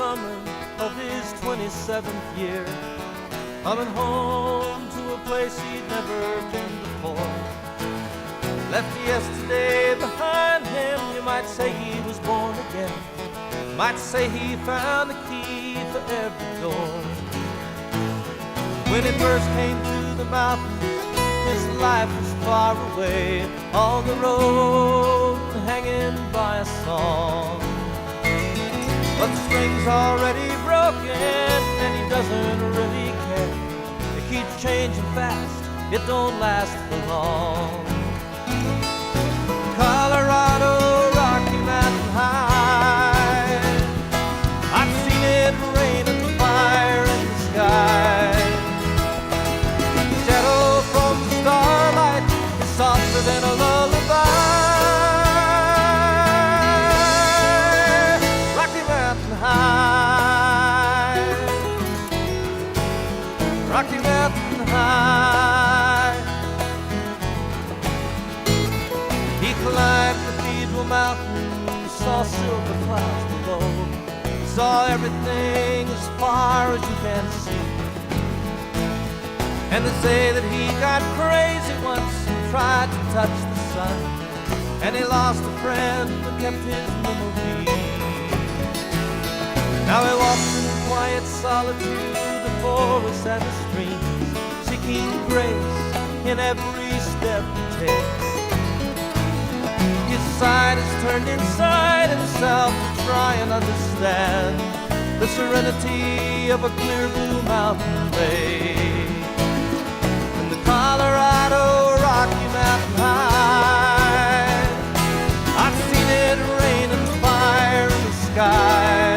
summer of his 27th year, coming home to a place he'd never been before. Left yesterday behind him, you might say he was born again. Might say he found the key for every door. When he first came to the mountains, his life was far away, on the road hanging by a song. But the string's already broken and he doesn't really care. It keeps changing fast, it don't last for long. Colorado, Rocky Mountain High, I've seen it rain and fire in the sky. The shadow from the starlight is softer than a lullaby. Rocky Mountain High, Rocky Mountain High. He climbed Cathedral Mountain, saw silver clouds below, saw everything as far as you can see. And they say that he got crazy once and tried to touch the sun, and he lost a friend but kept his memory. Now he walks in quiet solitude, the forest and the streams, seeking grace in every step he takes. His side is turned inside himself to try and understand the serenity of a clear blue mountain lake. In the Colorado Rocky Mountain High, I've seen it rain and fire in the sky.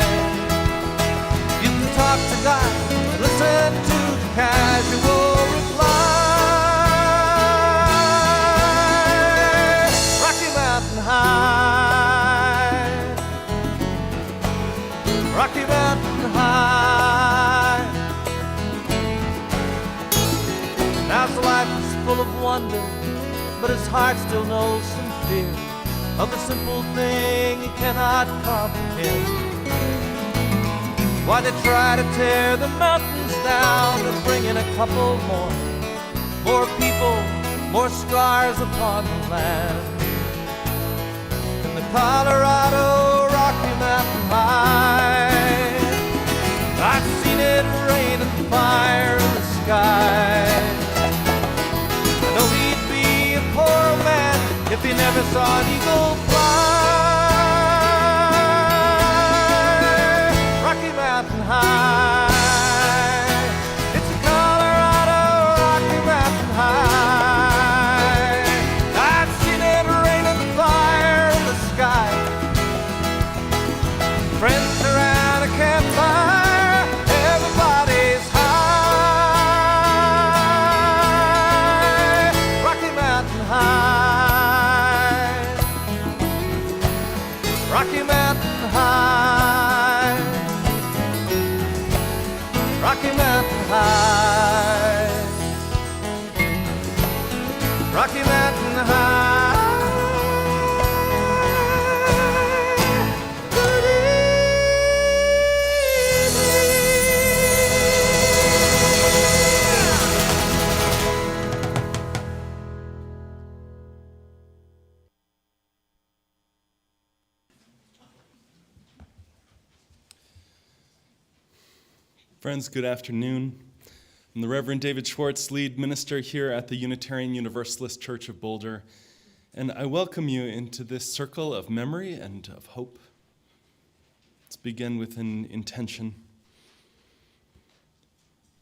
You can talk to God, listen to the casual reply. High, Rocky Mountain High. Now his life is full of wonder, but his heart still knows some fear of the simple thing he cannot comprehend. Why they try to tear the mountains down to bring in a couple more people, more scars upon the land. Colorado Rocky Mountain High, I've seen it rain and fire in the sky. I know he'd be a poor man if he never saw an eagle fly. Rocky Mountain High, it's the Colorado Rocky Mountain High. I've seen it rain and fire in the sky. Friends around a campfire, everybody's high. Rocky Mountain High, Rocky Mountain High, Rocky Mountain High, Rocky Mountain High. Friends, good afternoon. I'm the Reverend David Schwartz, lead minister here at the Unitarian Universalist Church of Boulder, and I welcome you into this circle of memory and of hope. Let's begin with an intention.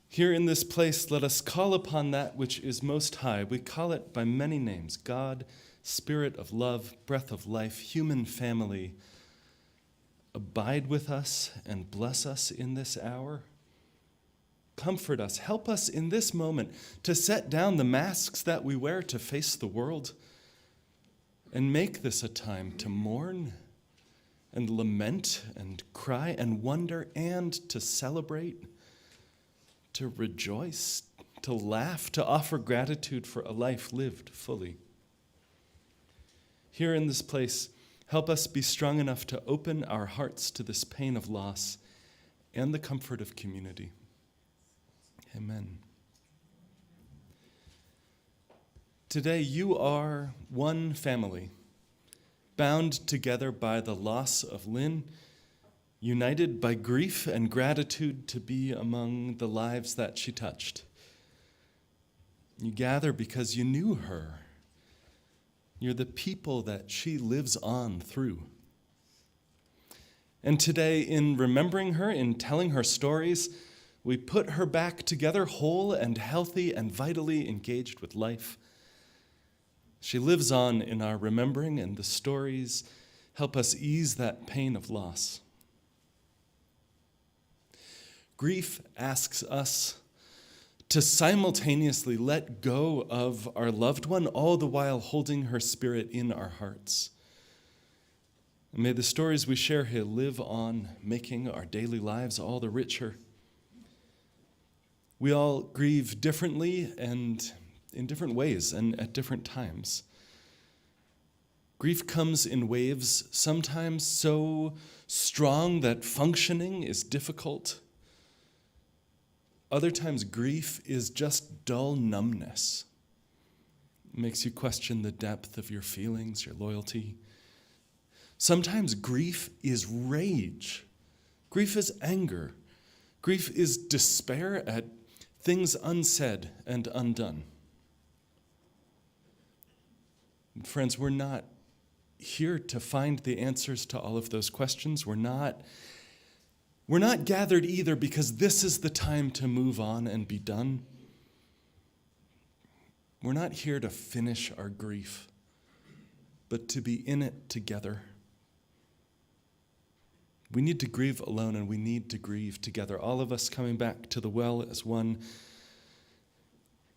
Here in this place, let us call upon that which is most high. We call it by many names: God, Spirit of love, breath of life, human family. Abide with us and bless us in this hour. Comfort us, help us in this moment to set down the masks that we wear to face the world, and make this a time to mourn and lament and cry and wonder and to celebrate, to rejoice, to laugh, to offer gratitude for a life lived fully. Here in this place, help us be strong enough to open our hearts to this pain of loss and the comfort of community. Amen. Today you are one family, bound together by the loss of Lynne, united by grief and gratitude to be among the lives that she touched. You gather because you knew her. You're the people that she lives on through. And today, in remembering her, in telling her stories, we put her back together whole and healthy and vitally engaged with life. She lives on in our remembering, and the stories help us ease that pain of loss. Grief asks us to simultaneously let go of our loved one, all the while holding her spirit in our hearts. And may the stories we share here live on, making our daily lives all the richer. We all grieve differently and in different ways and at different times. Grief comes in waves, sometimes so strong that functioning is difficult. Other times, grief is just dull numbness. It makes you question the depth of your feelings, your loyalty. Sometimes grief is rage. Grief is anger. Grief is despair at things unsaid and undone. And friends, we're not here to find the answers to all of those questions. We're not gathered either because this is the time to move on and be done. We're not here to finish our grief, but to be in it together. We need to grieve alone, and we need to grieve together, all of us coming back to the well as one.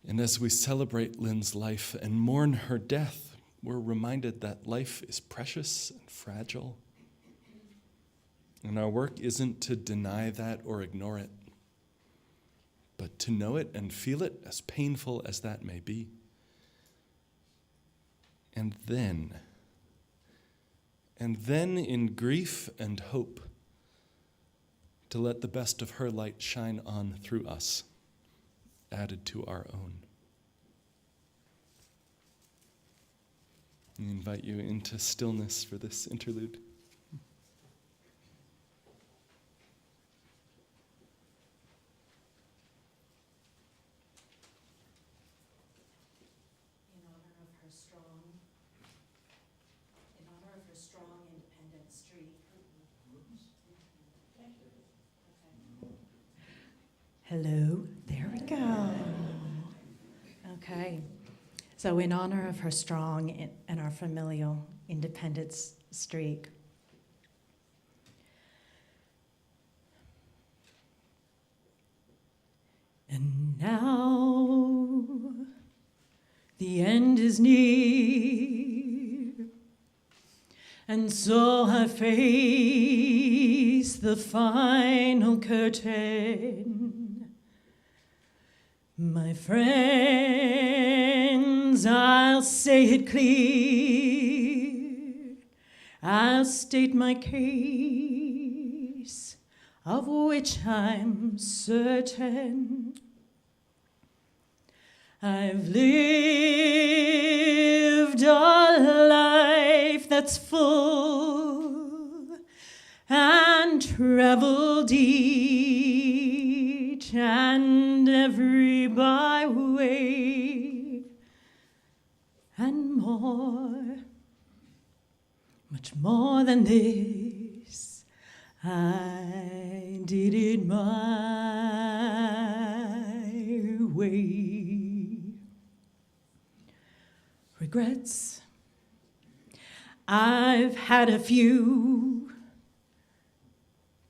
And as we celebrate Lynne's life and mourn her death, we're reminded that life is precious and fragile. And our work isn't to deny that or ignore it, but to know it and feel it, as painful as that may be. And then in grief and hope, to let the best of her light shine on through us, added to our own. I invite you into stillness for this interlude. Hello, there we go. Okay, so in honor of her strong and our familial independence streak, and now the end is near, and so I face the final curtain. My friends, I'll say it clear. I'll state my case, of which I'm certain. I've lived a life that's full and traveled each and every byway, and more, much more than this, I did it my way. Regrets, I've had a few,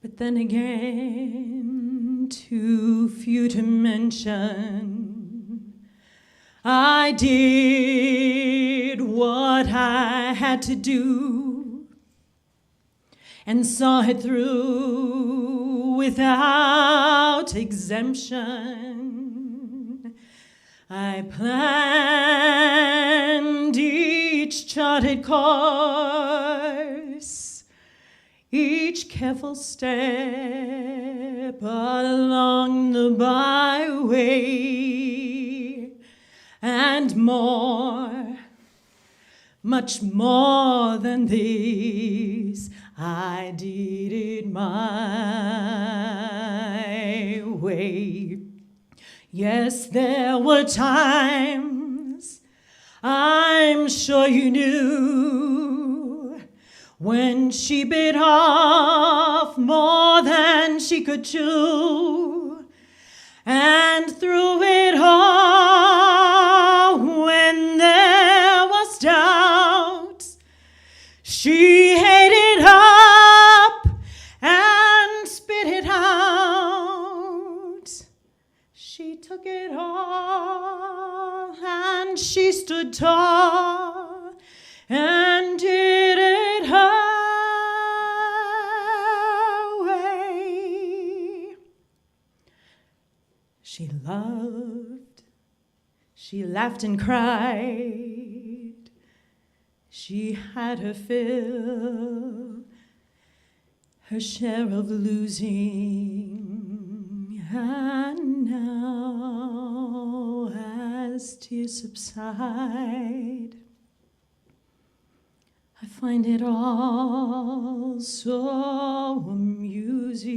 but then again, too few to mention. I did what I had to do and saw it through without exemption. I planned each charted course, each careful step along the byway, and more, much more than this, I did it my way. Yes, there were times, I'm sure you knew, when she bit off more than she could chew, and through it all, when there was doubt, she ate it up and spit it out. She took it all and she stood tall and did it her way. She loved, she laughed and cried. She had her fill, her share of losing, and now as tears subside, I find it all so amusing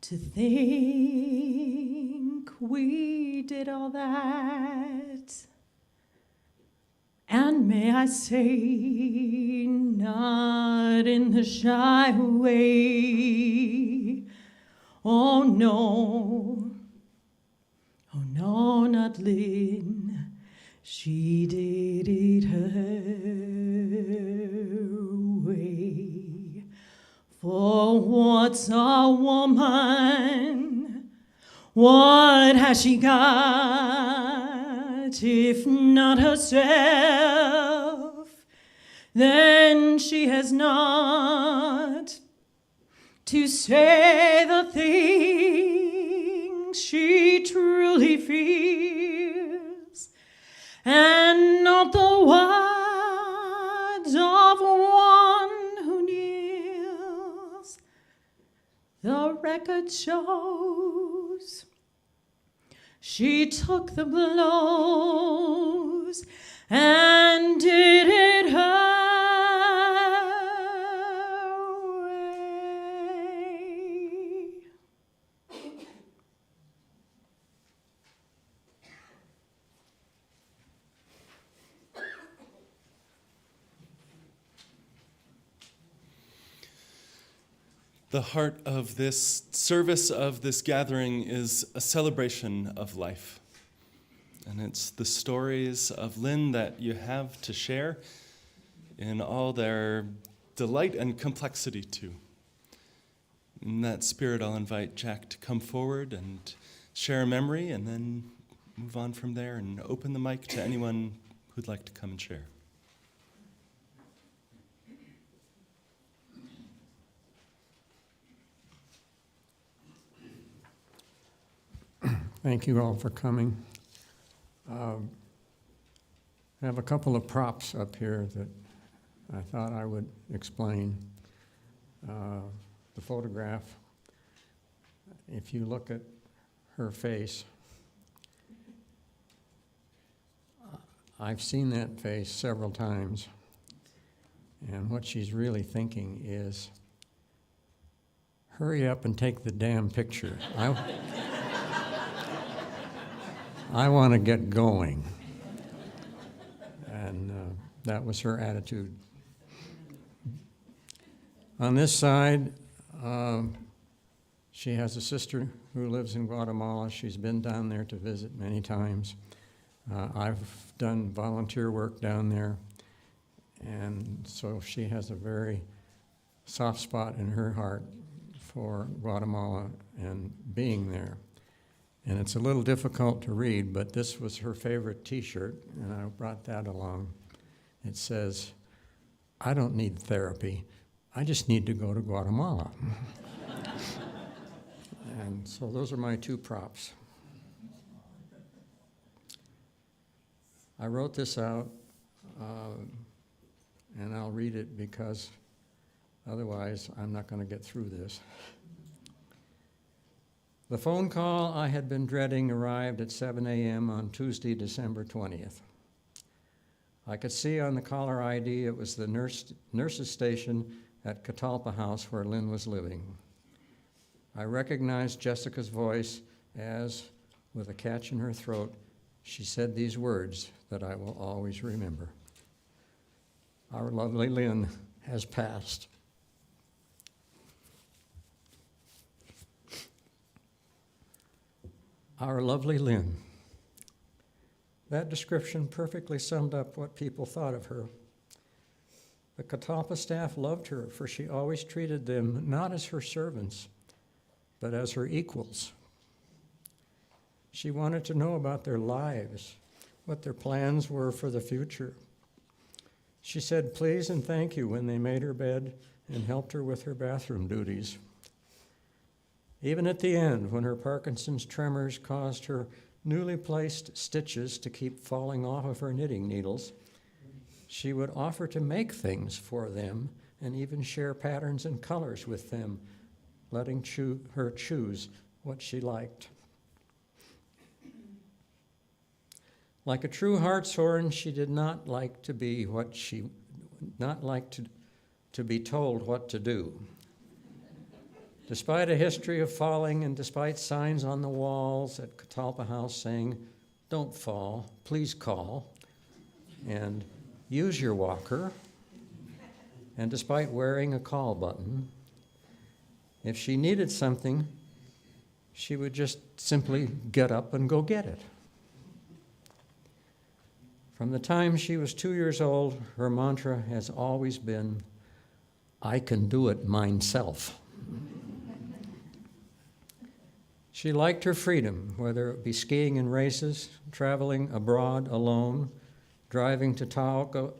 to think we did all that. And may I say, not in the shy way. Oh no, not Lynne. She did it her way. For what's a woman? What has she got? If not herself, then she has not to say the things she truly feels, and not the words of one who kneels. The record shows she took the blows and did it her way. The heart of this service, of this gathering, is a celebration of life. And it's the stories of Lynne that you have to share in all their delight and complexity too. In that spirit, I'll invite Jack to come forward and share a memory, and then move on from there and open the mic to anyone who'd like to come and share. Thank you all for coming. I have a couple of props up here that I thought I would explain. The photograph, if you look at her face, I've seen that face several times, and what she's really thinking is, hurry up and take the damn picture. I want to get going. And that was her attitude. On this side, she has a sister who lives in Guatemala. She's been down there to visit many times. I've done volunteer work down there, and so she has a very soft spot in her heart for Guatemala and being there. And it's a little difficult to read, but this was her favorite T-shirt, and I brought that along. It says, "I don't need therapy. I just need to go to Guatemala." And so those are my two props. I wrote this out and I'll read it because otherwise I'm not going to get through this. The phone call I had been dreading arrived at 7 a.m. on Tuesday, December 20th. I could see on the caller ID it was the nurse's station at Catalpa House where Lynne was living. I recognized Jessica's voice as, with a catch in her throat, she said these words that I will always remember. Our lovely Lynne has passed. Our lovely Lynne. That description perfectly summed up what people thought of her. The Catalpa staff loved her, for she always treated them not as her servants, but as her equals. She wanted to know about their lives, what their plans were for the future. She said please and thank you when they made her bed and helped her with her bathroom duties. Even at the end, when her Parkinson's tremors caused her newly placed stitches to keep falling off of her knitting needles, she would offer to make things for them and even share patterns and colors with them, letting her choose what she liked. Like a true hartshorn, she did not like to be to be told what to do. Despite a history of falling and despite signs on the walls at Catalpa House saying, "Don't fall, please call," and "Use your walker," and despite wearing a call button, if she needed something, she would just simply get up and go get it. From the time she was 2 years old, her mantra has always been, "I can do it myself." She liked her freedom, whether it be skiing in races, traveling abroad alone, driving to Taos,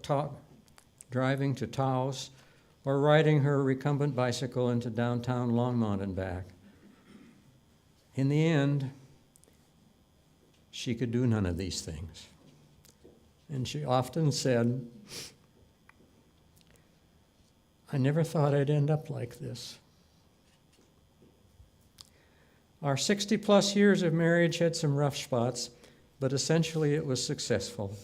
or riding her recumbent bicycle into downtown Longmont and back. In the end, she could do none of these things. And she often said, "I never thought I'd end up like this." Our 60-plus years of marriage had some rough spots, but essentially it was successful.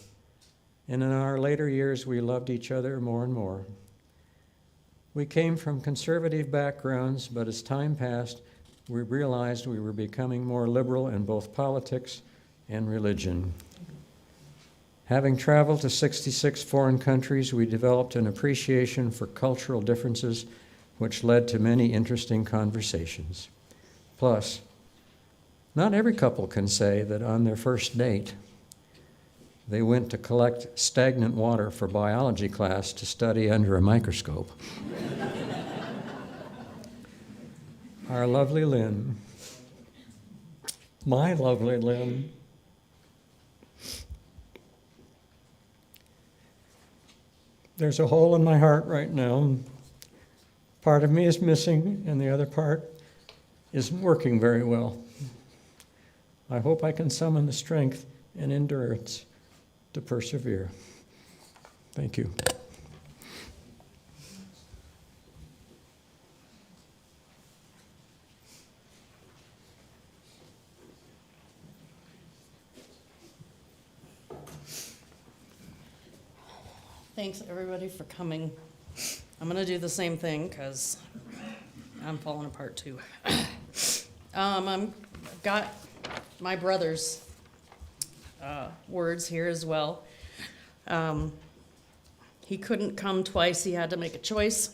And in our later years, we loved each other more and more. We came from conservative backgrounds, but as time passed, we realized we were becoming more liberal in both politics and religion. Having traveled to 66 foreign countries, we developed an appreciation for cultural differences, which led to many interesting conversations. Plus, not every couple can say that on their first date, they went to collect stagnant water for biology class to study under a microscope. Our lovely Lynne, my lovely Lynne, there's a hole in my heart right now. Part of me is missing, and the other part isn't working very well. I hope I can summon the strength and endurance to persevere. Thank you. Thanks, everybody, for coming. I'm going to do the same thing because I'm falling apart, too. I've got my brother's words here as well. He couldn't come twice. He had to make a choice,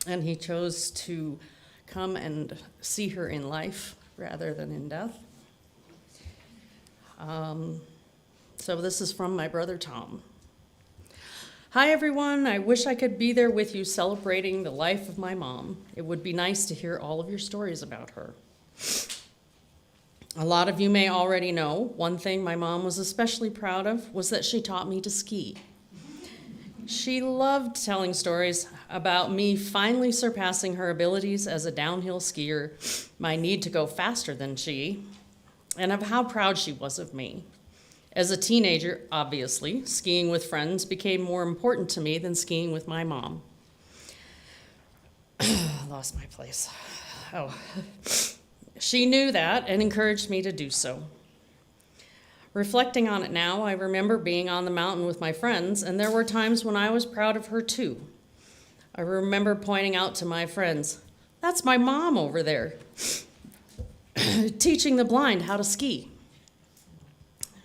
and he chose to come and see her in life rather than in death. So this is from my brother, Tom. Hi, everyone. I wish I could be there with you celebrating the life of my mom. It would be nice to hear all of your stories about her. A lot of you may already know, one thing my mom was especially proud of was that she taught me to ski. She loved telling stories about me finally surpassing her abilities as a downhill skier, my need to go faster than she, and of how proud she was of me. As a teenager, obviously, skiing with friends became more important to me than skiing with my mom. I lost my place. Oh. She knew that and encouraged me to do so. Reflecting on it now, I remember being on the mountain with my friends, and there were times when I was proud of her too. I remember pointing out to my friends, "That's my mom over there, teaching the blind how to ski."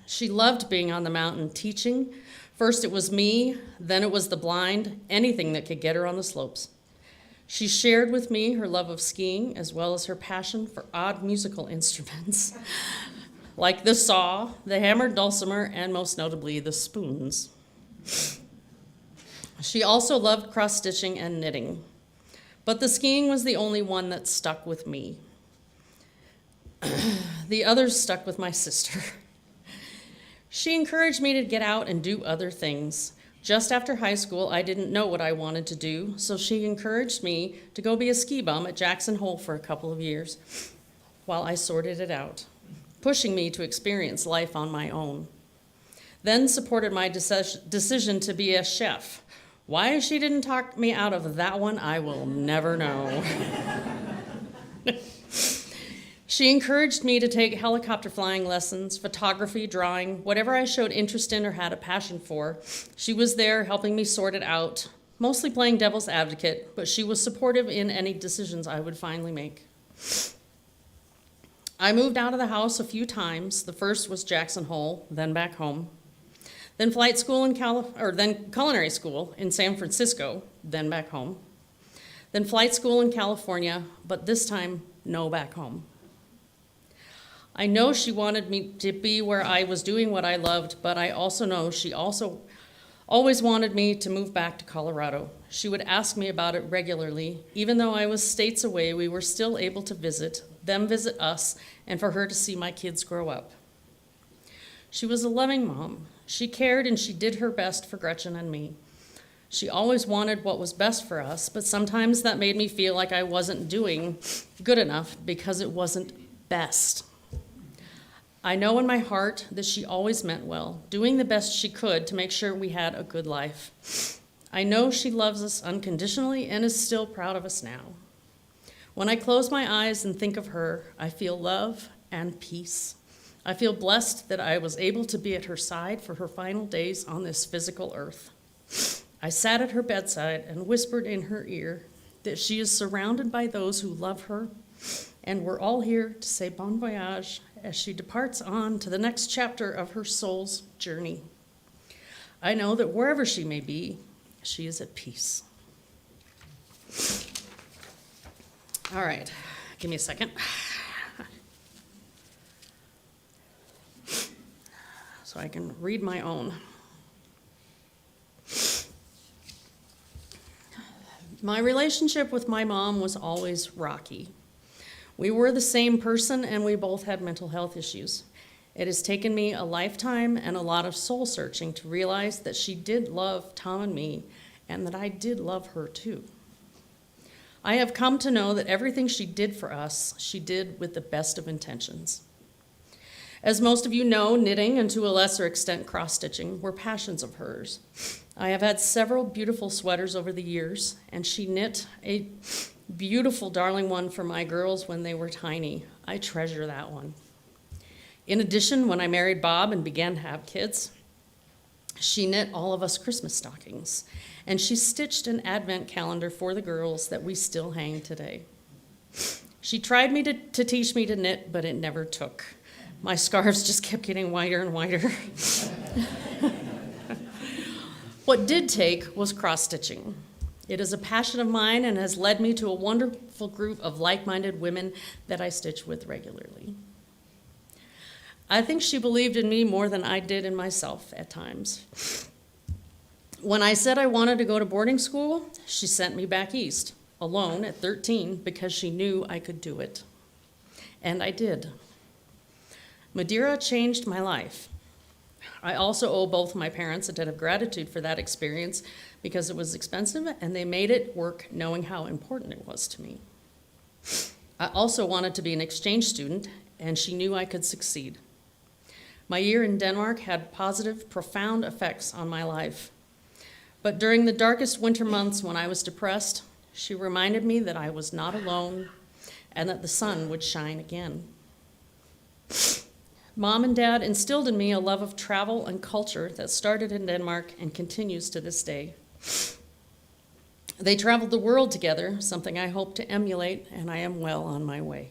She loved being on the mountain teaching. First it was me, then it was the blind, anything that could get her on the slopes. She shared with me her love of skiing as well as her passion for odd musical instruments, like the saw, the hammered dulcimer, and most notably the spoons. She also loved cross-stitching and knitting, but the skiing was the only one that stuck with me. The others stuck with my sister. She encouraged me to get out and do other things. Just after high school, I didn't know what I wanted to do, so she encouraged me to go be a ski bum at Jackson Hole for a couple of years while I sorted it out, pushing me to experience life on my own. Then supported my decision to be a chef. Why she didn't talk me out of that one, I will never know. She encouraged me to take helicopter flying lessons, photography, drawing, whatever I showed interest in or had a passion for. She was there helping me sort it out, mostly playing devil's advocate, but she was supportive in any decisions I would finally make. I moved out of the house a few times. The first was Jackson Hole, then back home. Then flight school then culinary school in San Francisco, then back home. Then flight school in California, but this time, no back home. I know she wanted me to be where I was doing what I loved, but I also know she also always wanted me to move back to Colorado. She would ask me about it regularly. Even though I was states away, we were still able to visit, them visit us, and for her to see my kids grow up. She was a loving mom. She cared and she did her best for Gretchen and me. She always wanted what was best for us, but sometimes that made me feel like I wasn't doing good enough because it wasn't best. I know in my heart that she always meant well, doing the best she could to make sure we had a good life. I know she loves us unconditionally and is still proud of us now. When I close my eyes and think of her, I feel love and peace. I feel blessed that I was able to be at her side for her final days on this physical earth. I sat at her bedside and whispered in her ear that she is surrounded by those who love her, and we're all here to say bon voyage as she departs on to the next chapter of her soul's journey. I know that wherever she may be, she is at peace. All right, give me a second. So I can read my own. My relationship with my mom was always rocky. We were the same person and we both had mental health issues. It has taken me a lifetime and a lot of soul searching to realize that she did love Tom and me and that I did love her too. I have come to know that everything she did for us, she did with the best of intentions. As most of you know, knitting and to a lesser extent cross-stitching were passions of hers. I have had several beautiful sweaters over the years, and she knit a beautiful darling one for my girls when they were tiny. I treasure that one. In addition, when I married Bob and began to have kids, she knit all of us Christmas stockings, and she stitched an advent calendar for the girls that we still hang today. She tried to teach me to knit, but it never took. My scarves just kept getting wider and wider. What did take was cross-stitching. It is a passion of mine and has led me to a wonderful group of like-minded women that I stitch with regularly. I think she believed in me more than I did in myself at times. When I said I wanted to go to boarding school, she sent me back east, alone at 13, because she knew I could do it. And I did. Madeira changed my life. I also owe both my parents a debt of gratitude for that experience because it was expensive and they made it work knowing how important it was to me. I also wanted to be an exchange student and she knew I could succeed. My year in Denmark had positive, profound effects on my life. But during the darkest winter months when I was depressed, she reminded me that I was not alone and that the sun would shine again. Mom and Dad instilled in me a love of travel and culture that started in Denmark and continues to this day. They traveled the world together, something I hope to emulate, and I am well on my way.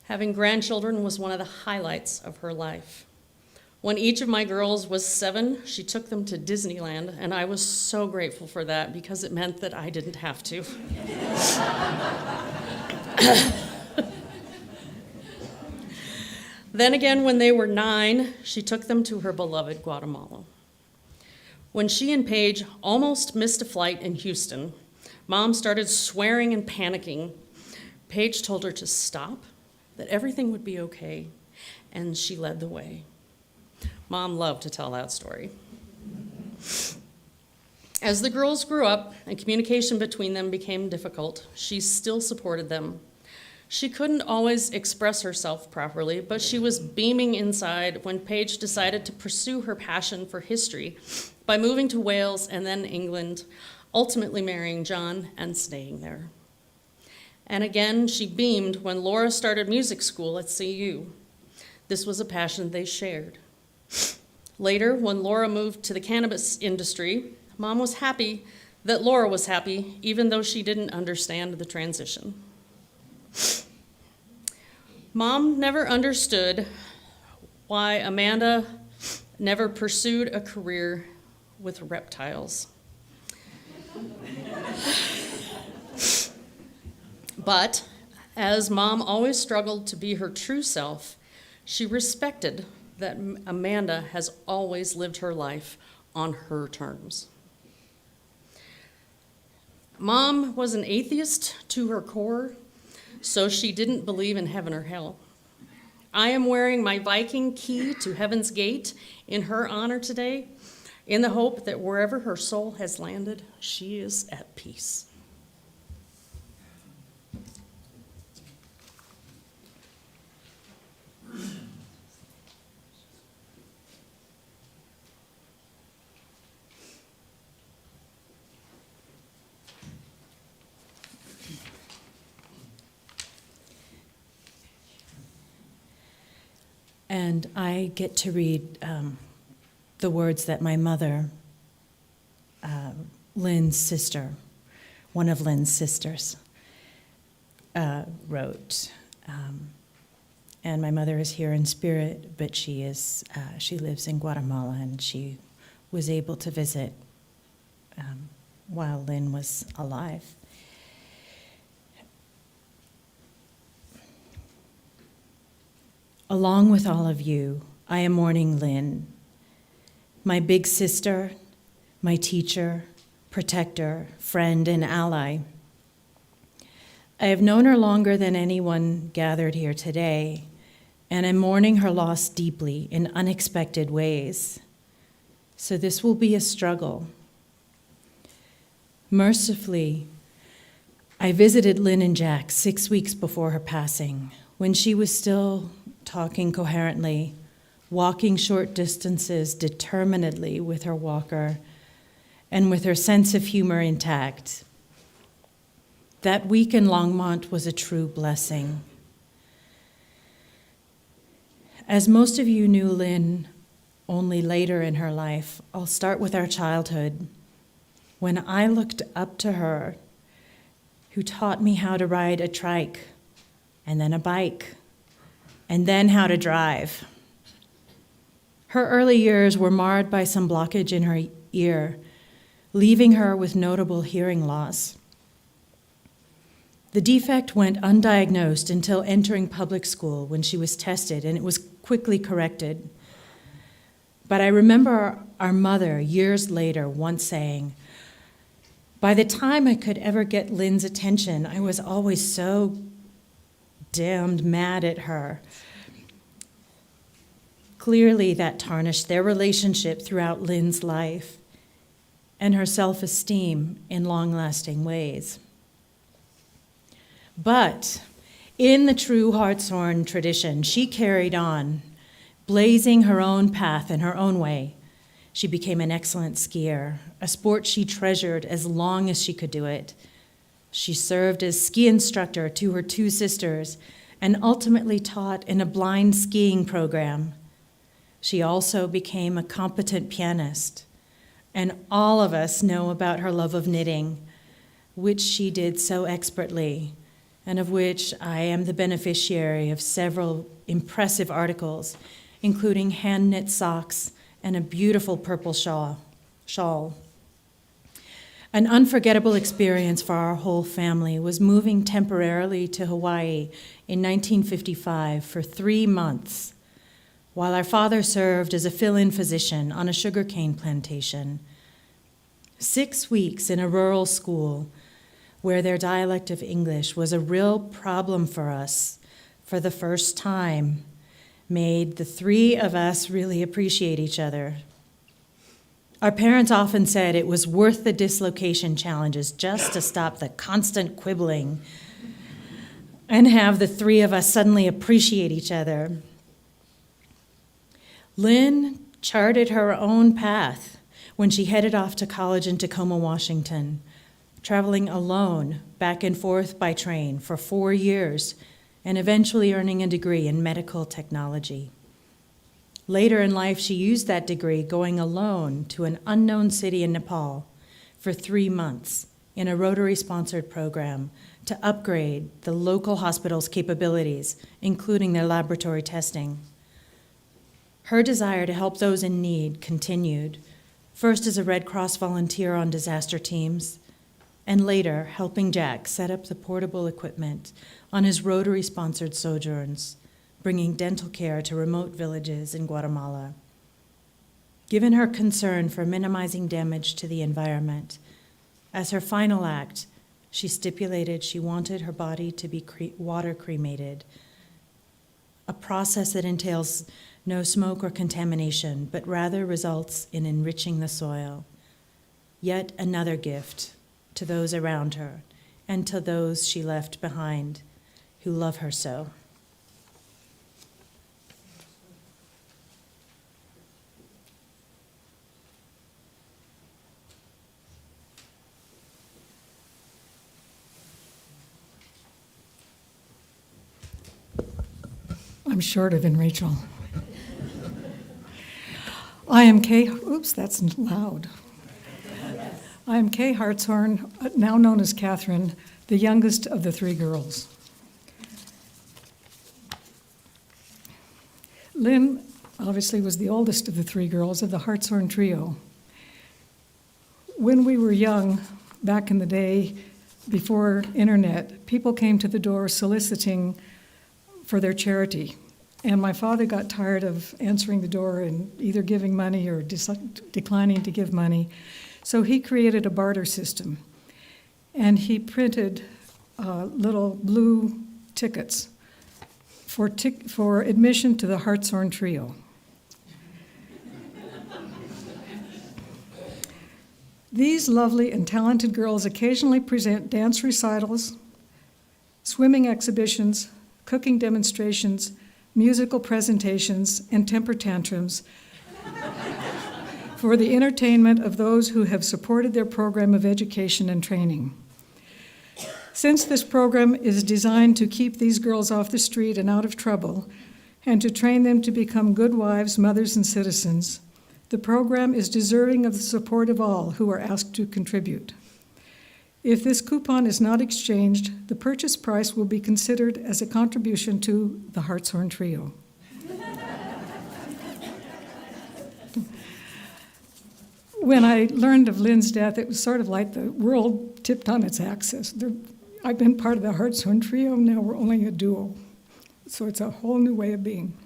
Having grandchildren was one of the highlights of her life. When each of my girls was 7, she took them to Disneyland, and I was so grateful for that because it meant that I didn't have to. Then again, when they were 9, she took them to her beloved Guatemala. When she and Paige almost missed a flight in Houston, Mom started swearing and panicking. Paige told her to stop, that everything would be okay, and she led the way. Mom loved to tell that story. As the girls grew up and communication between them became difficult, she still supported them. She couldn't always express herself properly, but she was beaming inside when Paige decided to pursue her passion for history by moving to Wales and then England, ultimately marrying John and staying there. And again, she beamed when Laura started music school at CU. This was a passion they shared. Later, when Laura moved to the cannabis industry, Mom was happy that Laura was happy, even though she didn't understand the transition. Mom never understood why Amanda never pursued a career with reptiles. But as Mom always struggled to be her true self, she respected that Amanda has always lived her life on her terms. Mom was an atheist to her core, so she didn't believe in heaven or hell. I am wearing my Viking key to Heaven's Gate in her honor today, in the hope that wherever her soul has landed, she is at peace. And I get to read the words that my mother, Lynne's sister, one of Lynne's sisters, wrote. And my mother is here in spirit, but she lives in Guatemala, and she was able to visit while Lynne was alive. Along with all of you, I am mourning Lynne, my big sister, my teacher, protector, friend, and ally. I have known her longer than anyone gathered here today, and I'm mourning her loss deeply in unexpected ways. So this will be a struggle. Mercifully, I visited Lynne and Jack 6 weeks before her passing, when she was still talking coherently, walking short distances determinedly with her walker, and with her sense of humor intact. That week in Longmont was a true blessing. As most of you knew Lynne only later in her life, I'll start with our childhood, when I looked up to her, who taught me how to ride a trike, and then a bike, and then how to drive. Her early years were marred by some blockage in her ear, leaving her with notable hearing loss. The defect went undiagnosed until entering public school, when she was tested, and it was quickly corrected. But I remember our mother, years later, once saying, "By the time I could ever get Lynne's attention, I was always so damned mad at her." Clearly, that tarnished their relationship throughout Lynne's life and her self-esteem in long-lasting ways. But in the true Hartshorn tradition, she carried on, Blazing her own path in her own way, she became an excellent skier, a sport she treasured as long as she could do it. She served as ski instructor to her two sisters and ultimately taught in a blind skiing program. She also became a competent pianist, and all of us know about her love of knitting, which she did so expertly, and of which I am the beneficiary of several impressive articles, including hand-knit socks and a beautiful purple shawl. An unforgettable experience for our whole family was moving temporarily to Hawaii in 1955 for 3 months, while our father served as a fill-in physician on a sugarcane plantation. 6 weeks in a rural school where their dialect of English was a real problem for us for the first time made the three of us really appreciate each other. Our parents often said it was worth the dislocation challenges just to stop the constant quibbling and have the three of us suddenly appreciate each other. Lynne charted her own path when she headed off to college in Tacoma, Washington, traveling alone back and forth by train for 4 years and eventually earning a degree in medical technology. Later in life, she used that degree going alone to an unknown city in Nepal for 3 months in a Rotary-sponsored program to upgrade the local hospital's capabilities, including their laboratory testing. Her desire to help those in need continued, first as a Red Cross volunteer on disaster teams, and later helping Jack set up the portable equipment on his Rotary-sponsored sojourns, bringing dental care to remote villages in Guatemala. Given her concern for minimizing damage to the environment, as her final act, she stipulated she wanted her body to be water cremated, a process that entails no smoke or contamination, but rather results in enriching the soil. Yet another gift to those around her and to those she left behind who love her so. I'm shorter than Rachel. I am Kay, oops, that's loud. I am Kay Hartshorn, now known as Catherine, the youngest of the 3 girls. Lynne obviously was the oldest of the 3 girls of the Hartshorn trio. When we were young, back in the day, before internet, people came to the door soliciting for their charity. And my father got tired of answering the door and either giving money or declining to give money. So he created a barter system. And he printed little blue tickets for admission to the Hartshorn Trio. These lovely and talented girls occasionally present dance recitals, swimming exhibitions, cooking demonstrations, musical presentations, and temper tantrums for the entertainment of those who have supported their program of education and training. Since this program is designed to keep these girls off the street and out of trouble, and to train them to become good wives, mothers, and citizens, the program is deserving of the support of all who are asked to contribute. If this coupon is not exchanged, the purchase price will be considered as a contribution to the Hartshorn Trio. When I learned of Lynne's death, it was sort of like the world tipped on its axis. I've been part of the Hartshorn Trio, now we're only a duo. So it's a whole new way of being.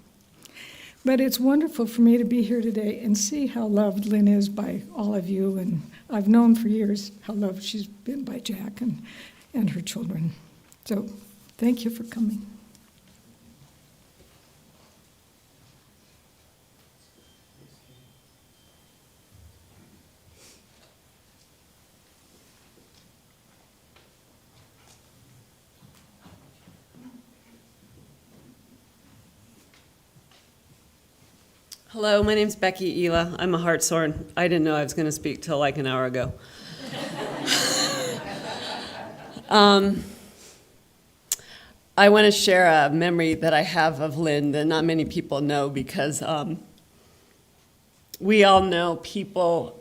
But it's wonderful for me to be here today and see how loved Lynne is by all of you. And I've known for years how loved she's been by Jack and her children. So thank you for coming. Hello, my name's Becky Ela. I'm a hartshorn. I didn't know I was going to speak till like an hour ago. I want to share a memory that I have of Lynne that not many people know, because we all know people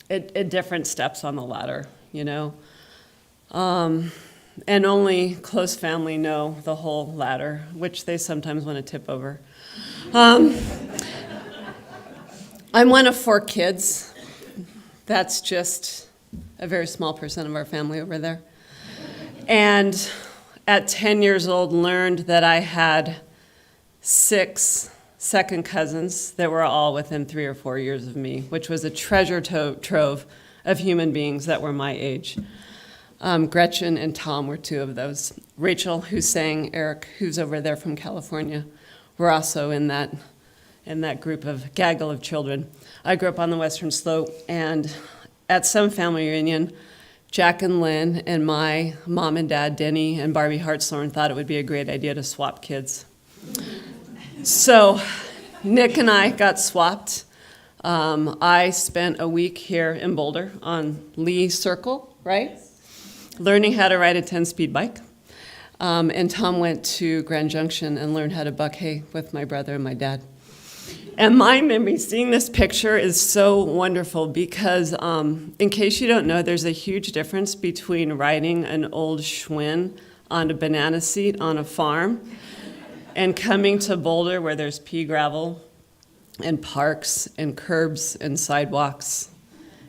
at different steps on the ladder, you know. And only close family know the whole ladder, which they sometimes want to tip over. I'm one of 4 kids. That's just a very small percent of our family over there. And at 10 years old, learned that I had 6 second cousins that were all within 3 or 4 years of me, which was a treasure trove of human beings that were my age. Gretchen and Tom were 2 of those. Rachel, who sang, Eric, who's over there from California, were also in that group of gaggle of children. I grew up on the Western Slope, and at some family reunion, Jack and Lynne and my mom and dad, Denny and Barbie Hartshorn, thought it would be a great idea to swap kids. So Nick and I got swapped. I spent a week here in Boulder on Lee Circle, right? Learning how to ride a 10-speed bike. And Tom went to Grand Junction and learned how to buck hay with my brother and my dad. And my memory, seeing this picture is so wonderful because, in case you don't know, there's a huge difference between riding an old Schwinn on a banana seat on a farm and coming to Boulder where there's pea gravel and parks and curbs and sidewalks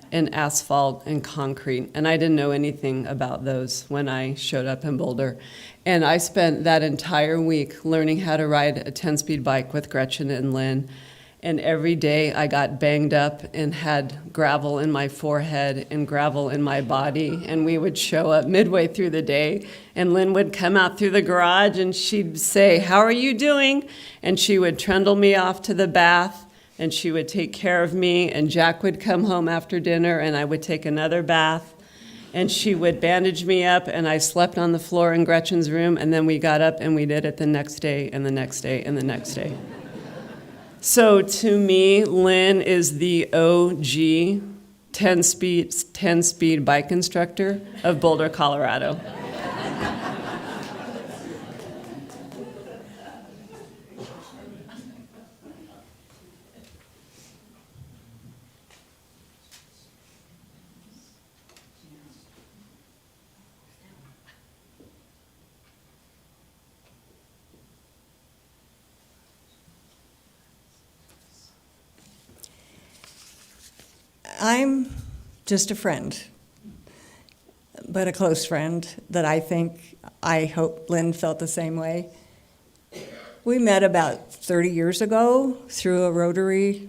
and asphalt and concrete. And I didn't know anything about those when I showed up in Boulder. And I spent that entire week learning how to ride a 10-speed bike with Gretchen and Lynne. And every day I got banged up and had gravel in my forehead and gravel in my body. And we would show up midway through the day, and Lynne would come out through the garage and she'd say, "How are you doing?" And she would trundle me off to the bath, and she would take care of me, and Jack would come home after dinner and I would take another bath, and she would bandage me up, and I slept on the floor in Gretchen's room, and then we got up and we did it the next day and the next day and the next day. So to me, Lynne is the OG 10-speed bike instructor of Boulder, Colorado. I'm just a friend, but a close friend that I hope Lynne felt the same way. We met about 30 years ago through a Rotary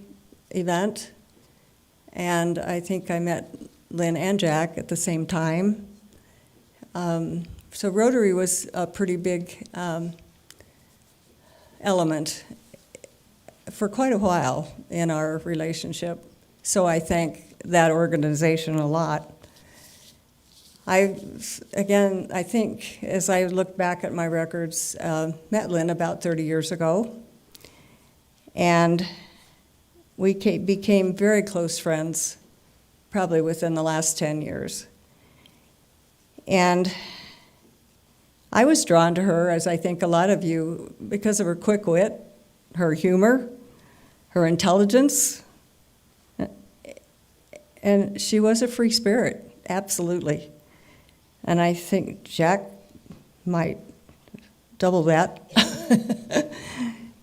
event, and I think I met Lynne and Jack at the same time. So Rotary was a pretty big element for quite a while in our relationship. So I thank that organization a lot. I think as I look back at my records, met Lynne about 30 years ago, and we became very close friends probably within the last 10 years. And I was drawn to her, as I think a lot of you, because of her quick wit, her humor, her intelligence, and she was a free spirit, absolutely. And I think Jack might double that.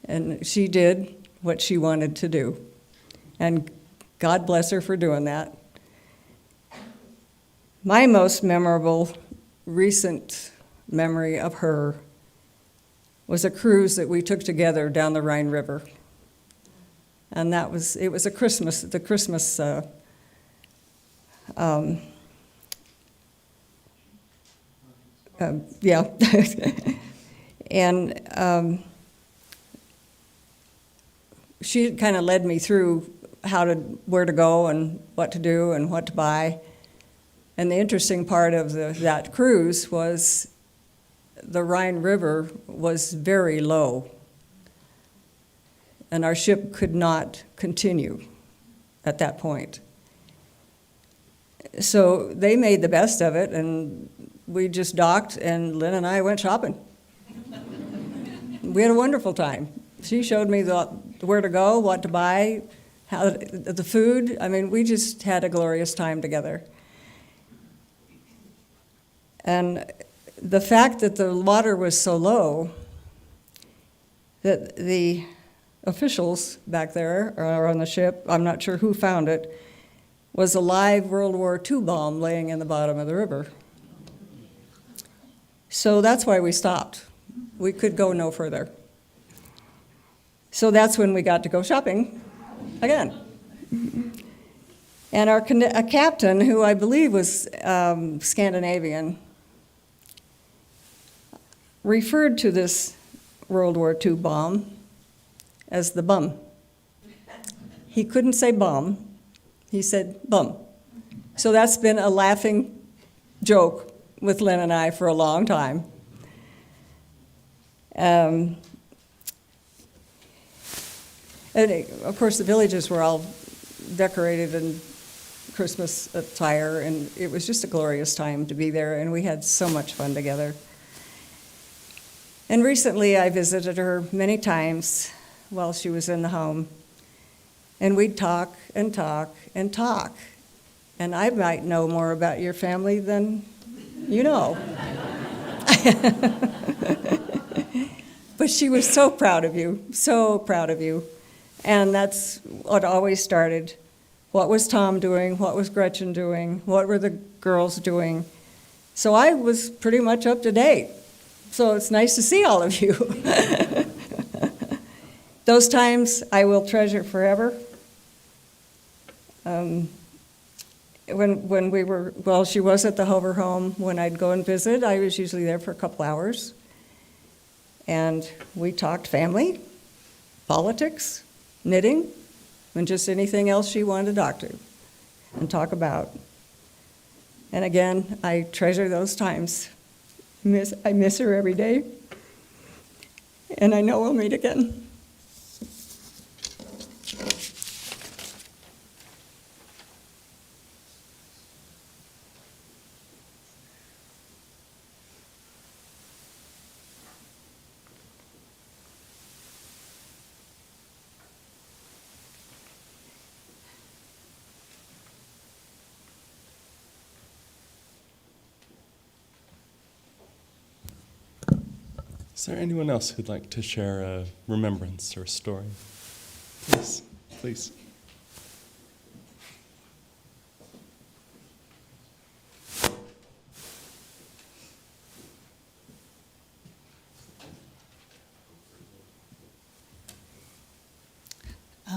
And she did what she wanted to do. And God bless her for doing that. My most memorable recent memory of her was a cruise that we took together down the Rhine River. And it was the Christmas yeah. And she kind of led me through where to go and what to do and what to buy. And the interesting part of that cruise was the Rhine River was very low. and our ship could not continue at that point. So they made the best of it, and we just docked, and Lynn and I went shopping. We had a wonderful time. She showed me where to go, what to buy, the food. I mean, we just had a glorious time together. And the fact that the water was so low that the officials back there or on the ship, I'm not sure who found it, was a live World War II bomb laying in the bottom of the river. So that's why we stopped. We could go no further. So that's when we got to go shopping again. And a captain, who I believe was Scandinavian, referred to this World War II bomb as the bum. He couldn't say bomb, he said bum. So that's been a laughing joke with Lynn and I for a long time. And of course, the villages were all decorated in Christmas attire, and it was just a glorious time to be there, and we had so much fun together. And recently, I visited her many times while she was in the home, and we'd talk and talk and talk. And I might know more about your family than you know. But she was so proud of you, so proud of you. And that's what always started. What was Tom doing? What was Gretchen doing? What were the girls doing? So I was pretty much up to date. So it's nice to see all of you. Those times I will treasure forever. When we were, well, she was at the Hover home. When I'd go and visit, I was usually there for a couple hours. And we talked family, politics, knitting, and just anything else she wanted to talk to and talk about. And again, I treasure those times. I miss her every day, and I know we'll meet again. Is there anyone else who'd like to share a remembrance or a story? Please, please.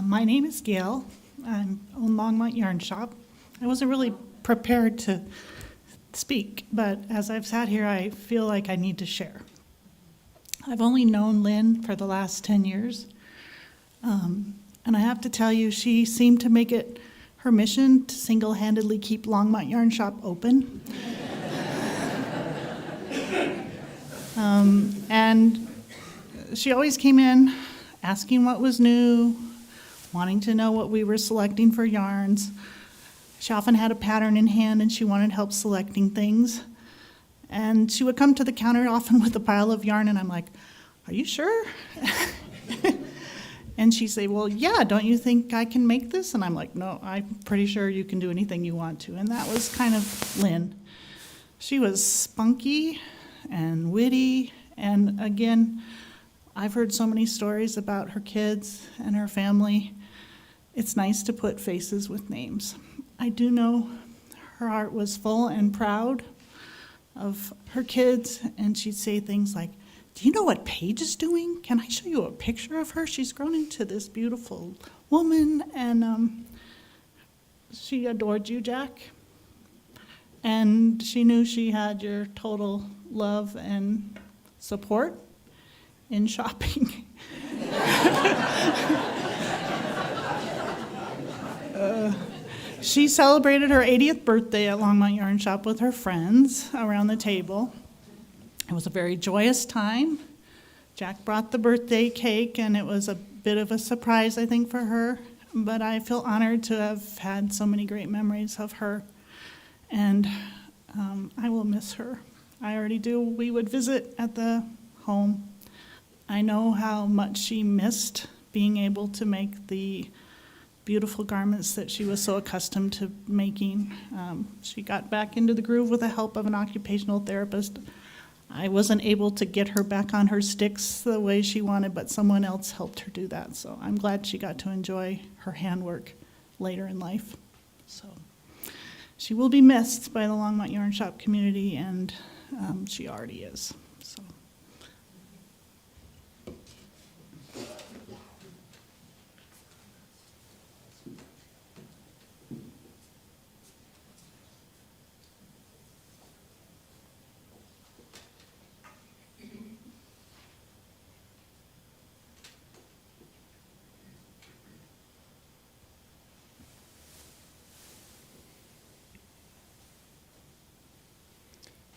My name is Gail. I own Longmont Yarn Shop. I wasn't really prepared to speak, but as I've sat here, I feel like I need to share. I've only known Lynne for the last 10 years, and I have to tell you, she seemed to make it her mission to single-handedly keep Longmont Yarn Shop open. And she always came in asking what was new, wanting to know what we were selecting for yarns. She often had a pattern in hand and she wanted help selecting things. And she would come to the counter often with a pile of yarn, and I'm like, "Are you sure?" And she'd say, "Well, yeah, don't you think I can make this?" And I'm like, "No, I'm pretty sure you can do anything you want to." And that was kind of Lynne. She was spunky and witty, and again, I've heard so many stories about her kids and her family. It's nice to put faces with names. I do know her heart was full and proud of her kids, and she'd say things like, "Do you know what Paige is doing? Can I show you a picture of her? She's grown into this beautiful woman," and she adored you, Jack, and she knew she had your total love and support in shopping. She celebrated her 80th birthday at Longmont Yarn Shop with her friends around the table. It was a very joyous time. Jack brought the birthday cake, and it was a bit of a surprise, I think, for her, but I feel honored to have had so many great memories of her, and I will miss her. I already do. We would visit at the home. I know how much she missed being able to make the beautiful garments that she was so accustomed to making. She got back into the groove with the help of an occupational therapist. I wasn't able to get her back on her sticks the way she wanted, but someone else helped her do that. So I'm glad she got to enjoy her handwork later in life. So she will be missed by the Longmont Yarn Shop community, and she already is. So.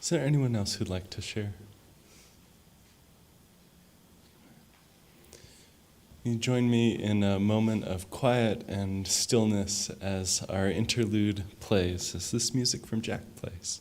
Is there anyone else who'd like to share? You join me in a moment of quiet and stillness as our interlude plays, as this music from Jack plays.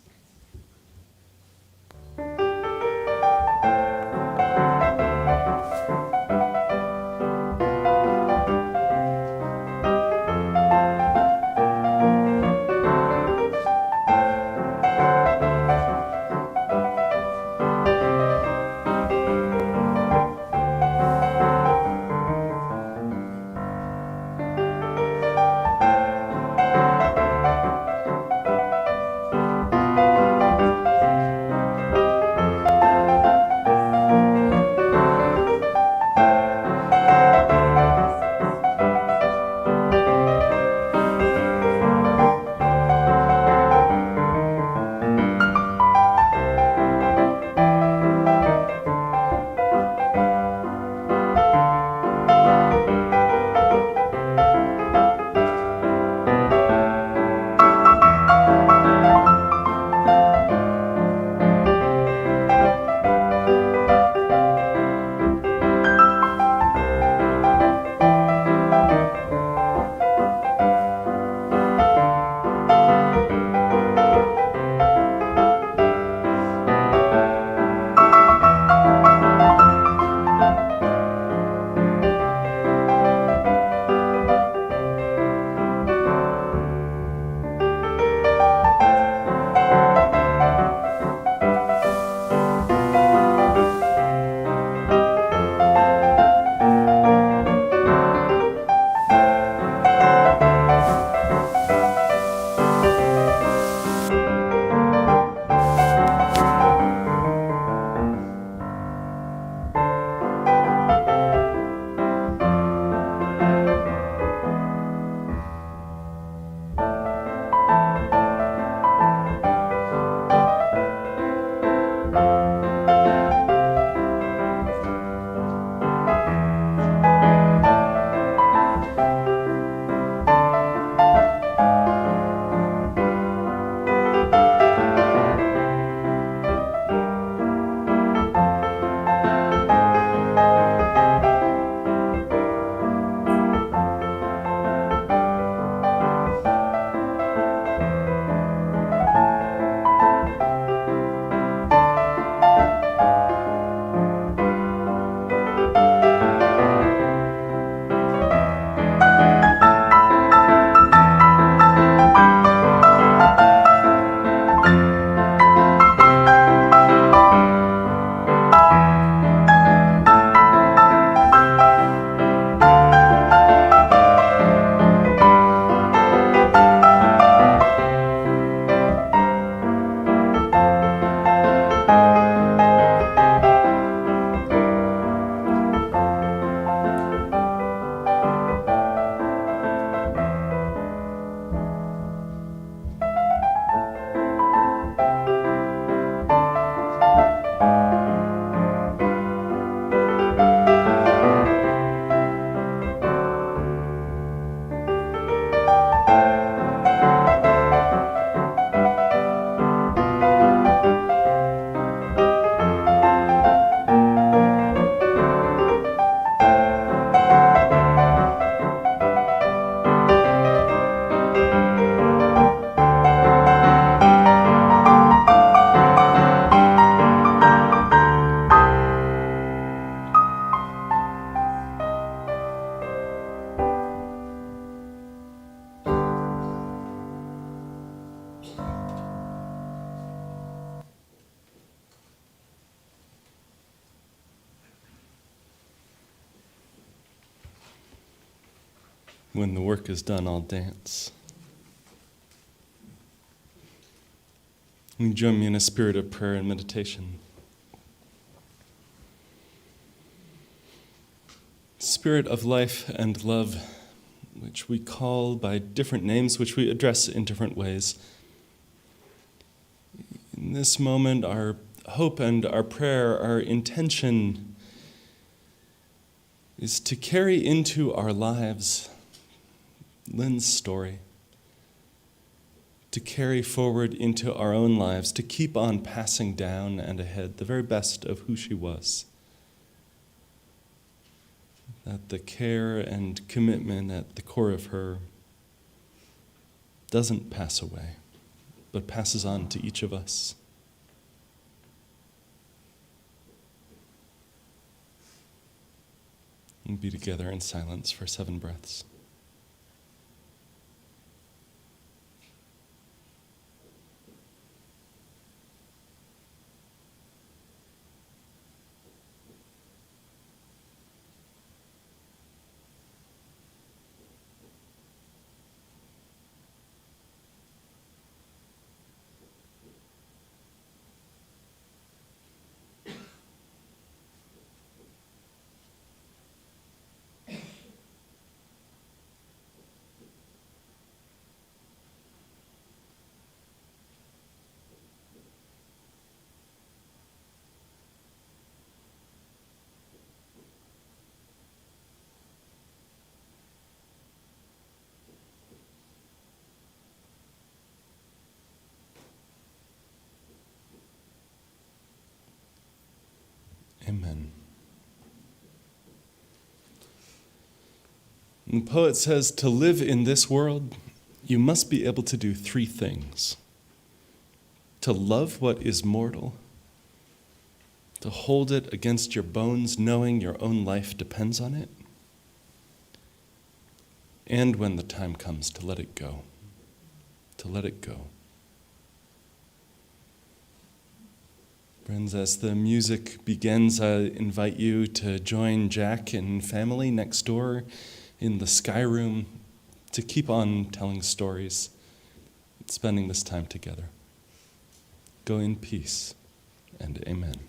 When the work is done, I'll dance. Will you join me in a spirit of prayer and meditation? Spirit of life and love, which we call by different names, which we address in different ways. In this moment, our hope and our prayer, our intention is to carry into our lives Lynne's story, to carry forward into our own lives, to keep on passing down and ahead the very best of who she was. That the care and commitment at the core of her doesn't pass away, but passes on to each of us. And be together in silence for 7 breaths. Amen. And the poet says, to live in this world, you must be able to do 3 things. To love what is mortal, to hold it against your bones, knowing your own life depends on it, and when the time comes, to let it go. To let it go. Friends, as the music begins, I invite you to join Jack and family next door in the Sky Room to keep on telling stories, spending this time together. Go in peace, and amen.